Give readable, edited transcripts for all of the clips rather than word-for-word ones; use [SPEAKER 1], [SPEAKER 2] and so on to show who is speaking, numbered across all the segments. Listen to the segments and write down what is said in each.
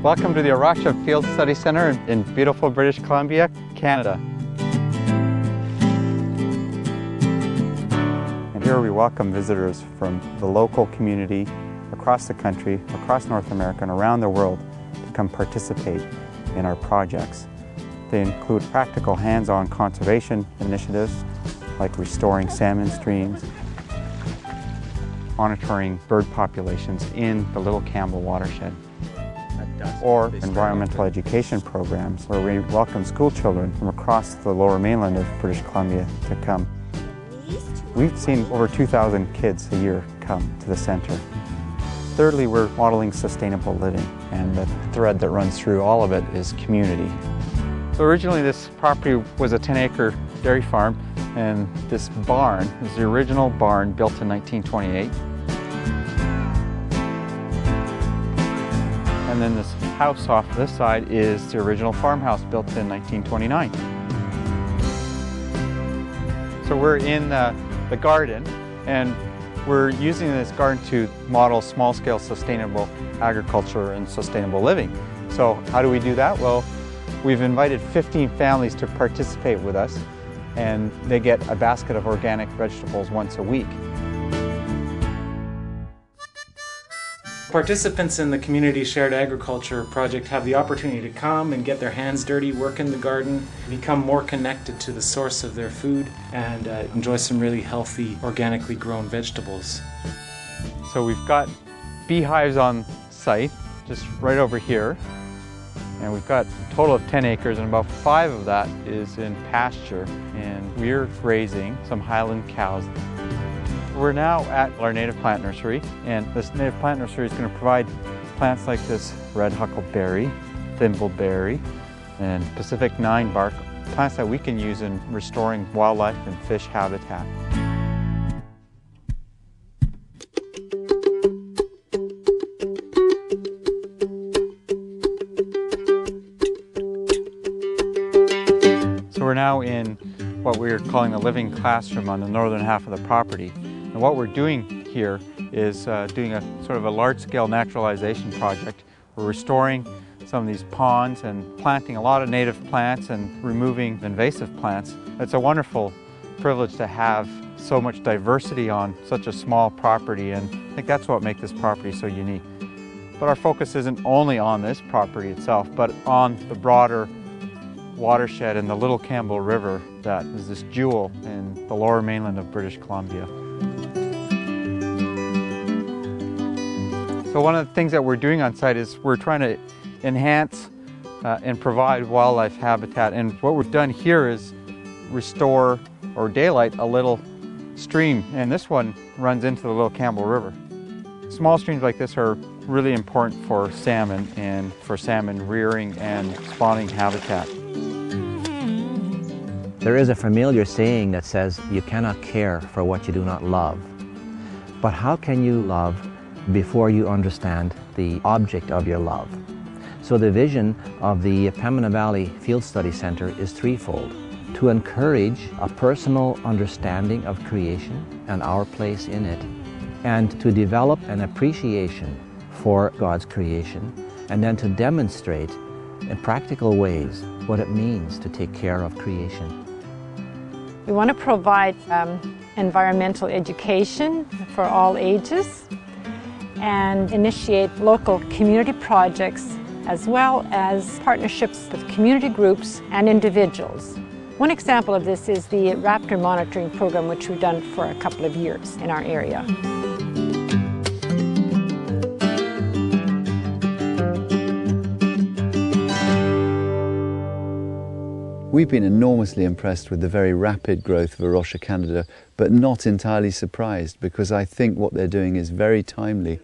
[SPEAKER 1] Welcome to the A Rocha Field Study Centre in beautiful British Columbia, Canada. And here we welcome visitors from the local community across the country, across North America and around the world to come participate in our projects. They include practical hands-on conservation initiatives like restoring salmon streams, monitoring bird populations in the Little Campbell watershed, or environmental education programs where we welcome school children from across the lower mainland of British Columbia to come. We've seen over 2,000 kids a year come to the centre. Thirdly, we're modeling sustainable living, and the thread that runs through all of it is community. So originally this property was a 10-acre dairy farm, and this barn is the original barn built in 1928. And then this house off this side is the original farmhouse built in 1929. So we're in the garden, and we're using this garden to model small-scale sustainable agriculture and sustainable living. So how do we do that? Well, we've invited 15 families to participate with us, and they get a basket of organic vegetables once a week.
[SPEAKER 2] Participants in the Community Shared Agriculture project have the opportunity to come and get their hands dirty, work in the garden, become more connected to the source of their food, and enjoy some really healthy, organically grown vegetables.
[SPEAKER 1] So we've got beehives on site, just right over here. And we've got a total of 10 acres, and about 5 of that is in pasture. And we're grazing some Highland cows. We're now at our native plant nursery, and this native plant nursery is going to provide plants like this red huckleberry, thimbleberry, and Pacific 9 bark, plants that we can use in restoring wildlife and fish habitat. So we're now in what we're calling the living classroom on the northern half of the property. And what we're doing here is doing a sort of a large-scale naturalization project. We're restoring some of these ponds and planting a lot of native plants and removing invasive plants. It's a wonderful privilege to have so much diversity on such a small property, and I think that's what makes this property so unique. But our focus isn't only on this property itself, but on the broader watershed and the Little Campbell River that is this jewel in the lower mainland of British Columbia. So one of the things that we're doing on site is we're trying to enhance and provide wildlife habitat. And what we've done here is restore or daylight a little stream, and this one runs into the Little Campbell River. Small streams like this are really important for salmon and for salmon rearing and spawning habitat.
[SPEAKER 3] There is a familiar saying that says, you cannot care for what you do not love. But how can you love before you understand the object of your love? So the vision of the Pembina Valley Field Study Centre is threefold: to encourage a personal understanding of creation and our place in it, and to develop an appreciation for God's creation, and then to demonstrate in practical ways what it means to take care of creation.
[SPEAKER 4] We want to provide environmental education for all ages and initiate local community projects as well as partnerships with community groups and individuals. One example of this is the raptor monitoring program, which we've done for a couple of years in our area.
[SPEAKER 5] We've been enormously impressed with the very rapid growth of A Rocha Canada, but not entirely surprised, because I think what they're doing is very timely.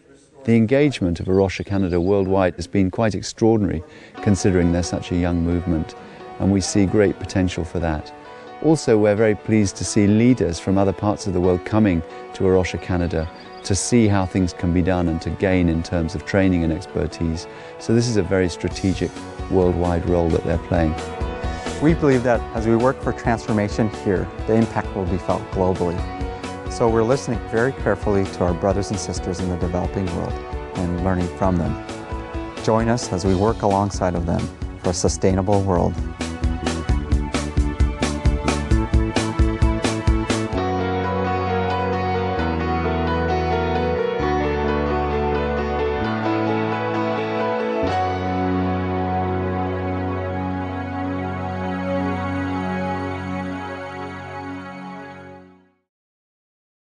[SPEAKER 5] The engagement of A Rocha Canada worldwide has been quite extraordinary, considering they're such a young movement, and we see great potential for that. Also, we're very pleased to see leaders from other parts of the world coming to A Rocha Canada to see how things can be done and to gain in terms of training and expertise. So this is a very strategic worldwide role that they're playing.
[SPEAKER 1] We believe that as we work for transformation here, the impact will be felt globally. So we're listening very carefully to our brothers and sisters in the developing world and learning from them. Join us as we work alongside of them for a sustainable world.